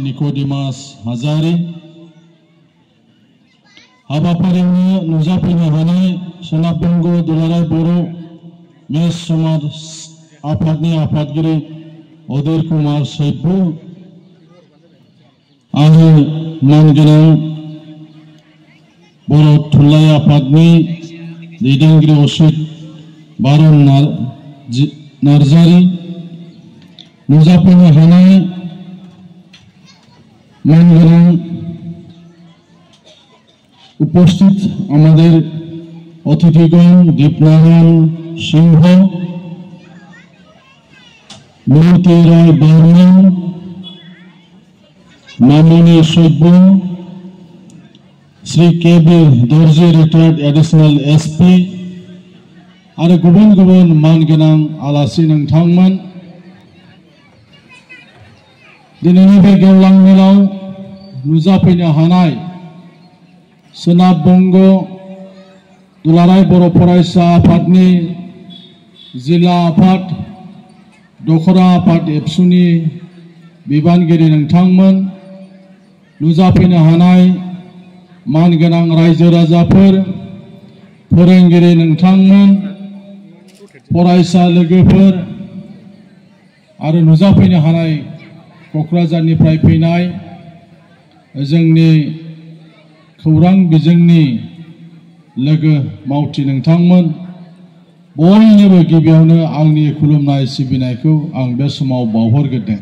निकोडिमास हाजारी हाबाफारियावनो नुजाफैनो हानाय सोनाब बंग दुलाराय बर' मेस समाज आफादनि आफादगिरि अधीर कुमार सैफु आरो मानगोनां बर' थुनलाइ आफादनि दैदेनगिरि असित बारन नार्जारी नुजाफैनो हानाय मानगोनां उपस्थित आमादेर अतिथिगण दीपनारायण सिंह मिनती राय बर्मन मामनी सैब्बू श्री केबी दर्जी रिटायर्ड एडिशनल एसपी आरो गुबुन गुबुन मानगोनां आलासि नोंथांमोन दिनैनि बे गेवलां मेलाव नुजाफैनो हानाय सोनाब बंग दुलाराय बर' फरायसा आफादनि जिल्ला आफाद दखरा आफाद एबसुनि बिबानगिरि नोंथांमोन नुजाफैनो हानाय मानगोनां रायजो राजाफोर फोरोंगिरि नोंथांमोन फरायसा लोगोफोर आरो नुजाफैनो हानाय क'क्राझारनिफ्राय फैनाय जोंनि खौरां बिजोंनि लोगो मावथि नोंथांमोन बयनोबो गिबियावनो आंनि खुलुमनाय सिबिनायखौ आं बे समाव बावहरग्रोदों।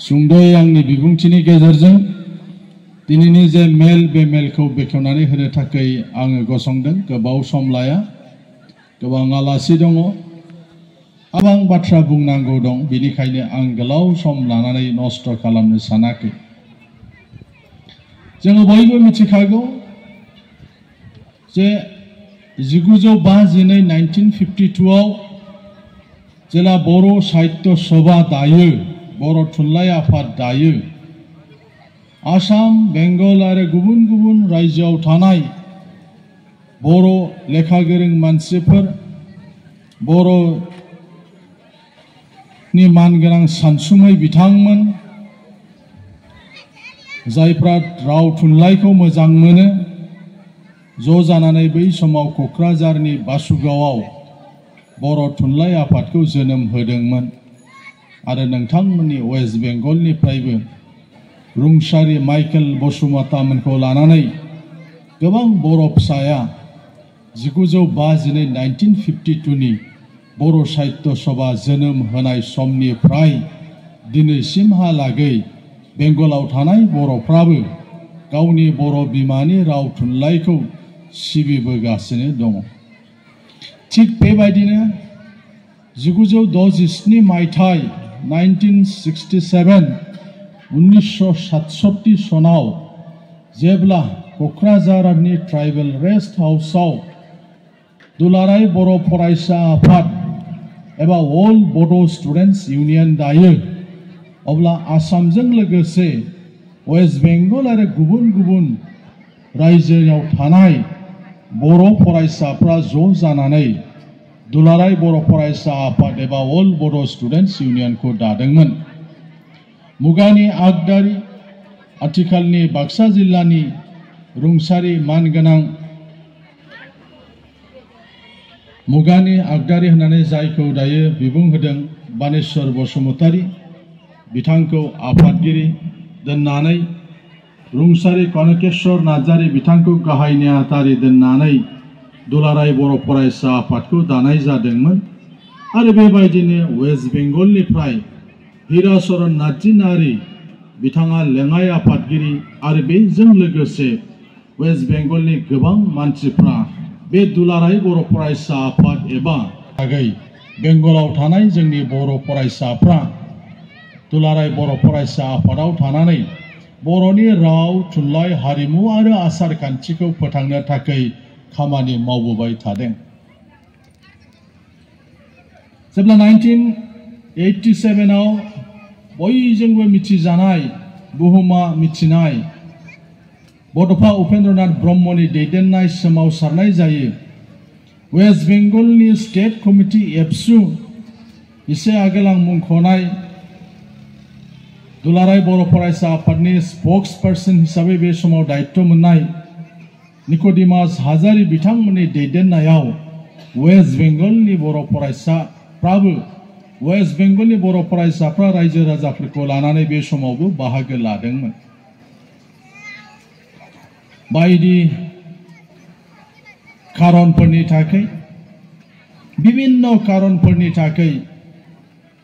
सुंद'यै आंनि बिबुंथिनि गेजेरजों दिनैनि जे मेल बे मेलखौ बेखेवनानै होनो थाखाय आङो गसंदों। गोबाव सम लाया, गोबां आलासि दङ, गोबां बाथ्रा बुंनांगौ दं, बेनिखायनो आं गोलाव सम लानानै नस्थ' खालामनो सानाखै। जोङो बयबो मिथिखागौ जे 1952 आव जेला बर' साहित्य सभा दायो, बर' थुनलाइ आफाद दायो, आसाम बेंगल आरो गुबुन गुबुन रायजोआव थानाय बर' लेखा गोरों मानसिफोर, बर'नि मानगोनां सानसुमै बिथांमोन जायफ्रा राव थुनलाइखौ मोजां मोनो ज' जानानै बै समाव क'क्राझारनि बासुगावआव बर' थुनलाइ आफादखौ जोनोम होदोंमोन आरो नोंथांमोननि वेस्ट बेंगलनिफ्रायबो रुंसारि माइकेल बसुमतारीमोनखौ लानानै गोबां बर' फिसाया 1952 नि बर' साहित्य सभा जोनोम होनाय समनिफ्राय दिनैसिमहालागै बेंगलाव थानाय बर'फ्राबो गावनि बर' बिमानि राव थुनलाइखौ सिबिबोगासिनो दङ। थिग बेबायदिनो 1967 मायथाइ 1967 सनाव जेब्ला क'क्राझारनि ट्राइबेल रेस्ट हाउसआव दुलाराय बर' फरायसा आफाद एबा अल बड' स्टुडेन्ट्स इउनियन दायो, अब्ला आसामजों लोगोसे वेस्ट बेंगल आरो गुबुन गुबुन रायजोआव थानाय बर' फरायसाफ्रा ज' जानानै दुलाराय बर' फरायसा आफाद एबा अल बड' स्टुडेन्ट्स इउनियनखौ दादोंमोन। मुगानि आगदारि, आथिखालनि बाक्सा जिल्लानि रुंसारि मानगोनां मुगानि आगदारि होननानै जायखौ दायो बिबुं होदों बानेश्वर बसुमतारी, बिथांखौ आफादगिरि दोननानै रुंसारि कनकेश्वर नार्जारी बिथांखौ गाहाय नेहाथारि दोननानै दुलाराय बर' फरायसा आफादखौ दानाय जादोंमोन। आरो बेबायदिनो वेस्ट बेंगलनिफ्राय हिराचरन नार्जी बिथाङा लेङाइ आफादगिरि आरो बेजों लोगोसे वेस्ट बेंगलनि गोबां मानसिफ्रा बे दुलाराय बर' फरायसा आफाद एबा बेंगलाव थानाय जोंनि बर' फरायसाफ्रा दुलाराय बर' फरायसा आफादाव थानानै बर'नि राव थुनलाइ हारिमु आरो आसार खान्थिखौ फोथांनो थाखाय खामानि मावबोबाय थादों। जेब्ला 1987 आव बयजोंबो मिथिजानाय बुहुमा मिथिनाय बड'फा उपेन्द्रनाथ ब्रह्मनि दैदेननाय सोमावसारनाय जायो, वेस्ट बेंगलनि स्टेट कमिटि एबसु एसे आगोल आं मुंख'नाय दुलाराय बर' फरायसा आफादनि स्पोक्स पर्सन हिसाबै बे समाव दायित्व मोननाय निक'डिमास हाजारि बिथांमोननि दैदेननायाव वेस्ट बेंगलनि बर' फरायसाफ्राबो वेस्ट बेंगलनि बर' फरायसाफ्रा रायजो राजाफोरखौ लानानै बे समावबो बाहागो लादोंमोन। बायदि खारनफोरनि थाखाय विभिन्न खारनफोरनि थाखाय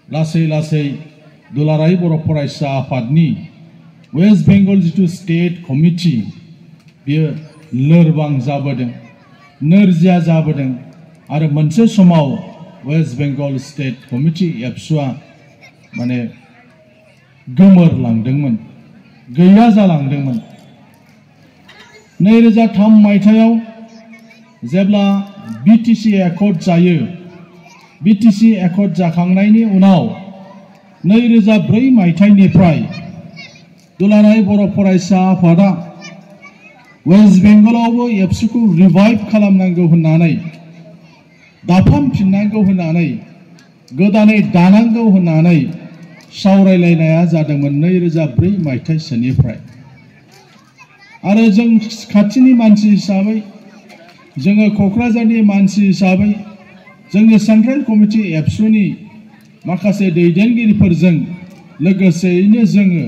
लासै लासै दुलाराय बर' फरायसा आफादनि वेस्ट बेंगल जिथु स्टेट कमिटि बेयो लोरबां जाबोदों, नोरजिया जाबोदों आरो मोनसे समाव वेस्ट बेंगल स्टेट कमिटि एबसुआ माने गोमोरलांदोंमोन, गैया जालांदोंमोन। 2003 मायथाइयाव जेब्ला बीटीसी एकर्ड जायो, बीटीसी एकर्ड जाखांनायनि उनाव 2004 मायथाइनिफ्राय दुलाराय बर' फरायसा आफादा वेस्ट बेंगलावबो एबसुखौ रिभाइभ खालामनांगौ होननानै, दाफामफिननांगौ होननानै, गोदानै दानांगौ होननानै सावरायलायनाया जादोंमोन 2004 मायथाइसोनिफ्राय। आरो जों खाथिनि मानसि हिसाबै, जोङो क'क्राझारनि मानसि हिसाबै जोंनि सेन्ट्रेल कमिटि एबसुनि माखासे दैदेनगिरिफोरजों लोगोसेयैनो जोङो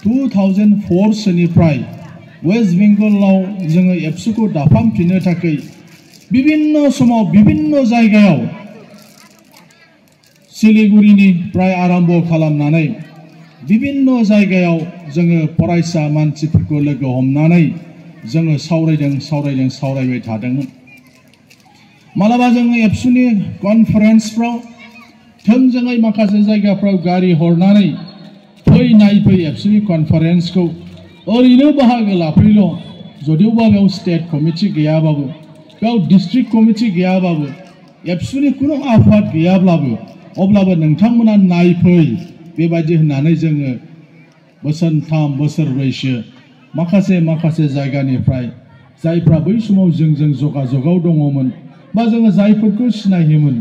2004 सोनिफ्राय वेस्ट बेंगलाव जोङो एबसुखौ दाफामफिननो थाखाय विभिन्न समाव विभिन्न जायगायाव सिलिगुरिनिफ्राय आरम्भ खालामनानै विभिन्न जायगायाव जोङो फरायसा मानसिफोरखौ लोगो हमनानै जोङो सावरायबाय थादोंमोन। मालाबा जोङो एबसुनि कनफारेन्सफ्राव थोंजोङै माखासे जायगाफ्राव गारि हरनानै नायफै एबसुनि कनफारेन्सखौ ओरैनो बाहागो लाफैल', जदिवबा बेयाव स्टेट कमिटि गैयाबाबो, बेयाव डिस्ट्रिक्ट कमिटि गैयाबाबो, एबसुनि कुनु आफाद गैयाब्लाबो अब्लाबो नोंथांमोना नायफै बेबायदि होननानै जोङो बोसोरथाम बोसोरब्रैसो माखासे जायगानिफ्राय जायफ्रा बै समाव जोंजों जगाजगाव दङमोन बा जोङो जायफोरखौ सिनायोमोन